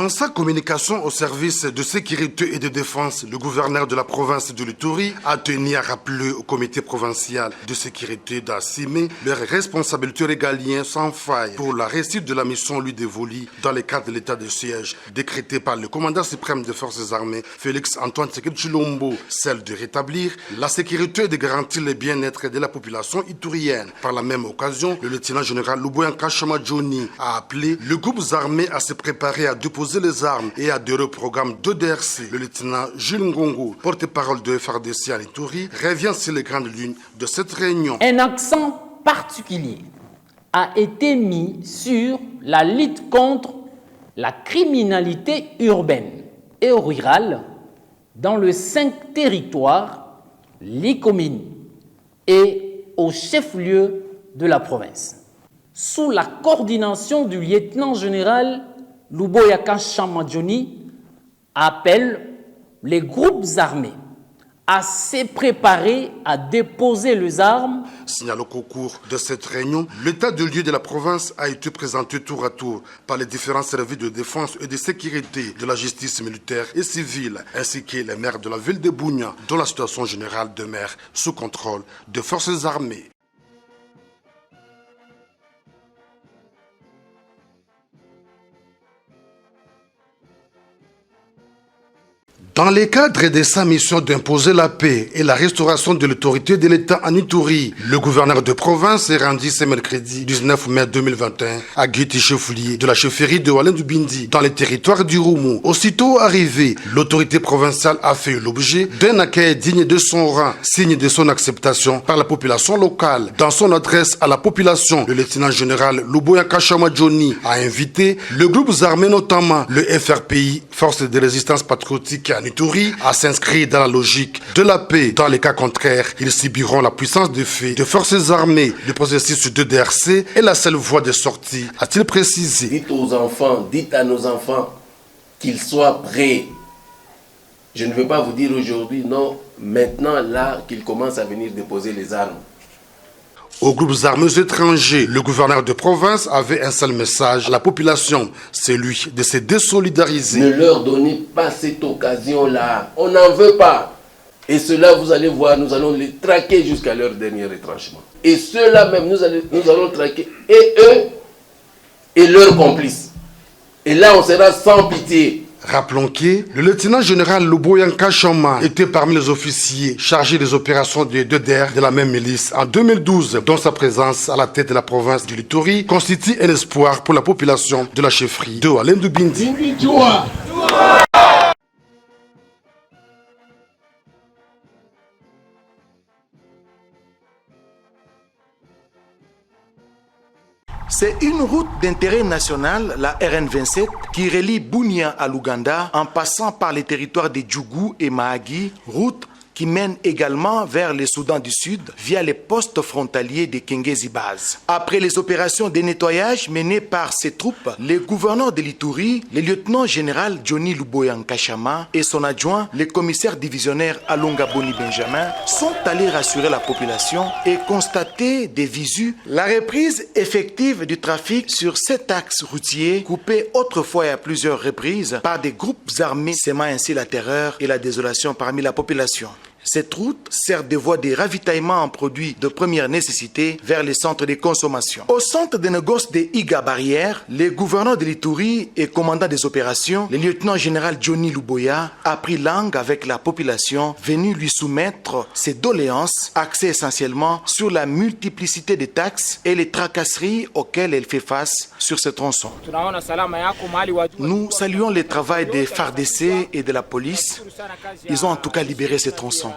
Dans sa communication au service de sécurité et de défense, le gouverneur de la province de l'Ituri a tenu à rappeler au comité provincial de sécurité d'Assimé leurs responsabilités régaliennes sans faille pour la réussite de la mission lui dévolue dans le cadre de l'état de siège décrété par le commandant suprême des forces armées, Félix Antoine Tshisekedi Tshilombo, celle de rétablir la sécurité et de garantir le bien-être de la population iturienne. Par la même occasion, le lieutenant général Luboya Nkashama Johnny a appelé le groupe armé à se préparer à déposer les armes et à adhérer au programme d'EDRC. Le lieutenant Jules Ngongo, porte-parole de FRDC à l'Ituri, revient sur les grandes lignes de cette réunion. Un accent particulier a été mis sur la lutte contre la criminalité urbaine et rurale dans les 5 territoires, les communes et au chef-lieu de la province. Sous la coordination du lieutenant-général Luboya Nkashama Johnny, appelle les groupes armés à se préparer à déposer les armes. Signalons qu'au cours de cette réunion, l'état de lieu de la province a été présenté tour à tour par les différents services de défense et de sécurité de la justice militaire et civile, ainsi que les maires de la ville de Bunia, dont la situation générale demeure sous contrôle des forces armées. Dans le cadre de sa mission d'imposer la paix et la restauration de l'autorité de l'État en Ituri, le gouverneur de province est rendu ce mercredi 19 mai 2021 à Guiti Cheflier de la chefferie de Walendu Bindi dans le territoire du Roumu. Aussitôt arrivé, l'autorité provinciale a fait l'objet d'un accueil digne de son rang, signe de son acceptation par la population locale. Dans son adresse à la population, le lieutenant-général Luboya Nkashama Johnny a invité le groupe armé, notamment le FRPI, Force de résistance patriotique en Ituri, à s'inscrire dans la logique de la paix. Dans les cas contraires, ils subiront la puissance de fait des forces armées. Le processus de DRC est la seule voie de sortie, a-t-il précisé. Dites aux enfants, dites à nos enfants qu'ils soient prêts. Je ne veux pas vous dire aujourd'hui, non, maintenant là qu'ils commencent à venir déposer les armes. Aux groupes armés étrangers, le gouverneur de province avait un seul message à la population, celui de se désolidariser. Ne leur donnez pas cette occasion-là, on n'en veut pas. Et ceux-là, vous allez voir, nous allons les traquer jusqu'à leur dernier retranchement. Et ceux-là même, nous allons traquer, et eux, et leurs complices. Et là, on sera sans pitié. Rappelons que le lieutenant-général Luboya Nkashama était parmi les officiers chargés des opérations de DER de la même milice en 2012, dont sa présence à la tête de la province du Ituri constitue un espoir pour la population de la chefferie de Walendu Bindi. C'est une route d'intérêt national, la RN27, qui relie Bunia à l'Ouganda en passant par les territoires de Djougou et Mahagi, route qui mène également vers le Soudan du Sud via les postes frontaliers de Kengezi Base. Après les opérations de nettoyage menées par ces troupes, le gouverneur de l'Ituri, le lieutenant-général Johnny Luboya Nkashama et son adjoint, le commissaire divisionnaire Alonga Boni Benjamin, sont allés rassurer la population et constater des visus la reprise effective du trafic sur cet axe routier coupé autrefois et à plusieurs reprises par des groupes armés, sémant ainsi la terreur et la désolation parmi la population. Cette route sert de voie de ravitaillement en produits de première nécessité vers les centres de consommation. Au centre de négoce de Iga Barrière, le gouverneur de l'Ituri et commandant des opérations, le lieutenant-général Johnny Luboya, a pris langue avec la population venue lui soumettre ses doléances axées essentiellement sur la multiplicité des taxes et les tracasseries auxquelles elle fait face sur ce tronçon. Nous saluons le travail des FARDC et de la police. Ils ont en tout cas libéré ce tronçon.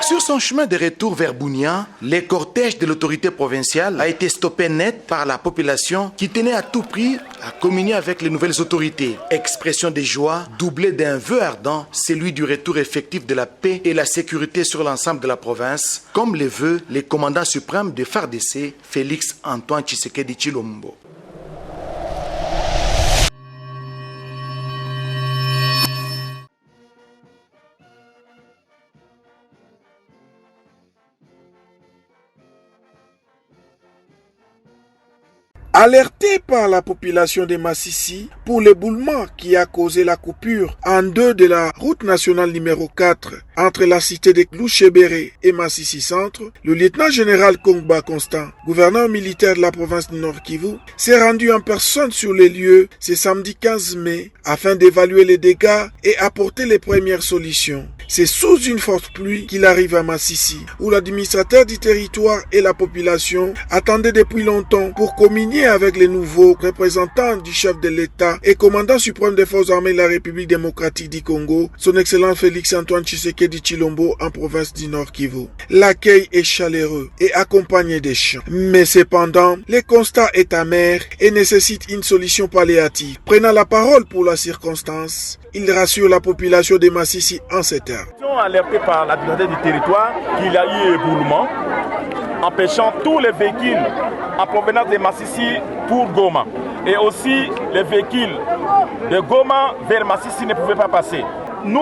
Sur son chemin de retour vers Bunia, le cortège de l'autorité provinciale a été stoppé net par la population qui tenait à tout prix à communier avec les nouvelles autorités. Expression de joie doublée d'un vœu ardent, celui du retour effectif de la paix et la sécurité sur l'ensemble de la province, comme le veut le commandant suprême de FARDC, Félix Antoine Tshisekedi Tshilombo. Alerté par la population de Massissi pour l'éboulement qui a causé la coupure en deux de la route nationale numéro 4 entre la cité de Louchébéré et Massissi Centre, le lieutenant-général Kongba Constant, gouverneur militaire de la province du Nord Kivu, s'est rendu en personne sur les lieux ce samedi 15 mai afin d'évaluer les dégâts et apporter les premières solutions. C'est sous une forte pluie qu'il arrive à Massissi, où l'administrateur du territoire et la population attendaient depuis longtemps pour communier avec les nouveaux représentants du chef de l'État et commandant suprême des forces armées de la République démocratique du Congo, son excellence Félix-Antoine Tshisekedi Tshilombo en province du Nord Kivu. L'accueil est chaleureux et accompagné des chants. Mais cependant, le constat est amer et nécessite une solution palliative. Prenant la parole pour la circonstance, il rassure la population de Massissi en ces termes. Nous sommes alertés par l'administrateur du territoire qu'il y a eu éboulement, empêchant tous les véhicules en provenance de Massissi pour Goma. Et aussi les véhicules de Goma vers Massissi ne pouvaient pas passer. Nous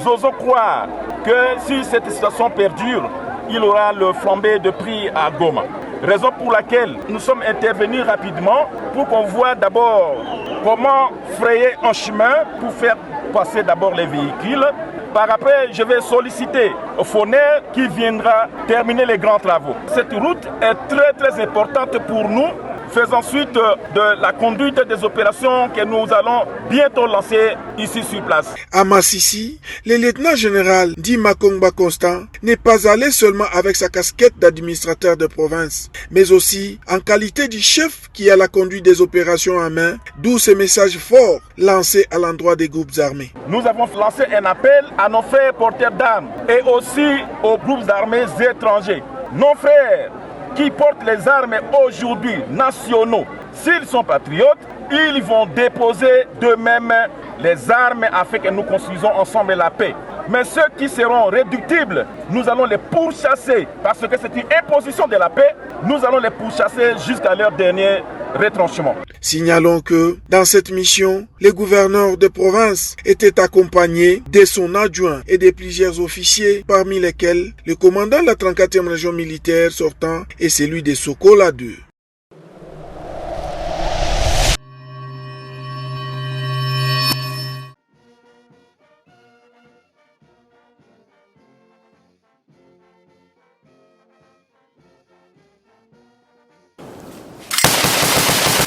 osons croire que si cette situation perdure, il y aura le flambé de prix à Goma. Raison pour laquelle nous sommes intervenus rapidement pour qu'on voit d'abord comment frayer un chemin pour faire passer d'abord les véhicules. Par après, je vais solliciter Foner qui viendra terminer les grands travaux. Cette route est très importante pour nous. Faisons suite de la conduite des opérations que nous allons bientôt lancer ici sur place. À Massissi, le lieutenant-général Dima Kongba Constant n'est pas allé seulement avec sa casquette d'administrateur de province, mais aussi en qualité du chef qui a la conduite des opérations en main, d'où ce message fort lancé à l'endroit des groupes armés. Nous avons lancé un appel à nos frères porteurs d'armes et aussi aux groupes armés étrangers. Nos frères qui portent les armes aujourd'hui nationaux, s'ils sont patriotes, ils vont déposer d'eux-mêmes les armes afin que nous construisons ensemble la paix. Mais ceux qui seront réductibles, nous allons les pourchasser parce que c'est une imposition de la paix. Nous allons les pourchasser jusqu'à leur dernier retranchement. Signalons que dans cette mission, les gouverneurs de province étaient accompagnés de son adjoint et de plusieurs officiers, parmi lesquels le commandant de la 34e région militaire sortant et celui de Sokola 2.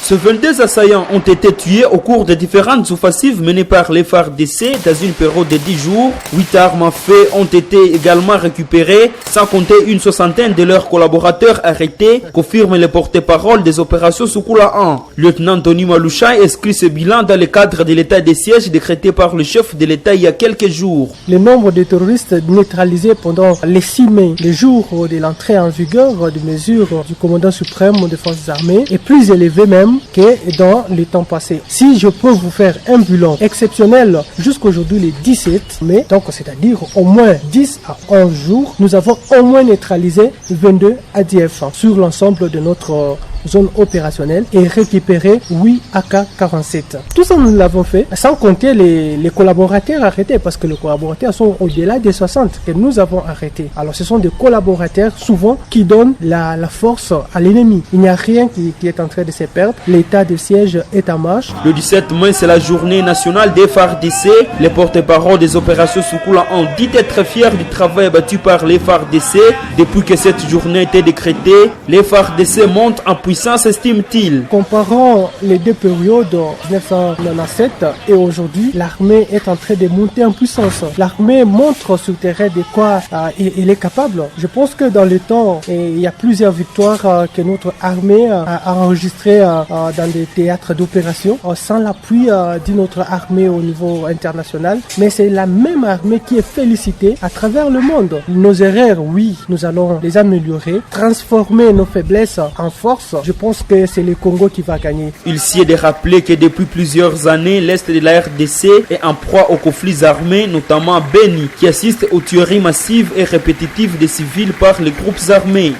Ce 22 assaillants ont été tués au cours de différentes offensives menées par les FARDC dans une période de 10 jours. 8 armes à feu ont été également récupérées, sans compter une soixantaine de leurs collaborateurs arrêtés, confirme le porte-parole des opérations Soukula 1. Lieutenant Tony Maloucha inscrit ce bilan dans le cadre de l'état de siège décrété par le chef de l'État il y a quelques jours. Le nombre de terroristes neutralisés pendant les 6 mai, le jour de l'entrée en vigueur des mesures du commandant suprême des forces armées, est plus élevé même que dans les temps passés. Si je peux vous faire un bilan exceptionnel jusqu'aujourd'hui le 17 mai, donc c'est-à-dire au moins 10 à 11 jours, nous avons au moins neutralisé 22 ADF sur l'ensemble de notre zone opérationnelle et récupérer 8 AK-47. Tout ça, nous l'avons fait sans compter les collaborateurs arrêtés, parce que les collaborateurs sont au-delà des 60 que nous avons arrêtés. Alors ce sont des collaborateurs souvent qui donnent la force à l'ennemi. Il n'y a rien qui est en train de se perdre. L'état de siège est en marche. Le 17 mai, c'est la journée nationale des FARDC. Les porte-parole des opérations Soukula ont dit être fiers du travail abattu par les FARDC. Depuis que cette journée a été décrétée, les FARDC montent en puissance, estime-t-il. Comparant les deux périodes, 1997 et aujourd'hui, l'armée est en train de monter en puissance. L'armée montre sur le terrain de quoi elle est capable. Je pense que dans le temps, il y a plusieurs victoires que notre armée a enregistrées dans des théâtres d'opération sans l'appui de notre armée au niveau international. Mais c'est la même armée qui est félicitée à travers le monde. Nos erreurs, oui, nous allons les améliorer, transformer nos faiblesses en force. Je pense que c'est le Congo qui va gagner. Il s'y est de rappeler que depuis plusieurs années, l'Est de la RDC est en proie aux conflits armés, notamment Beni, qui assiste aux tueries massives et répétitives des civils par les groupes armés.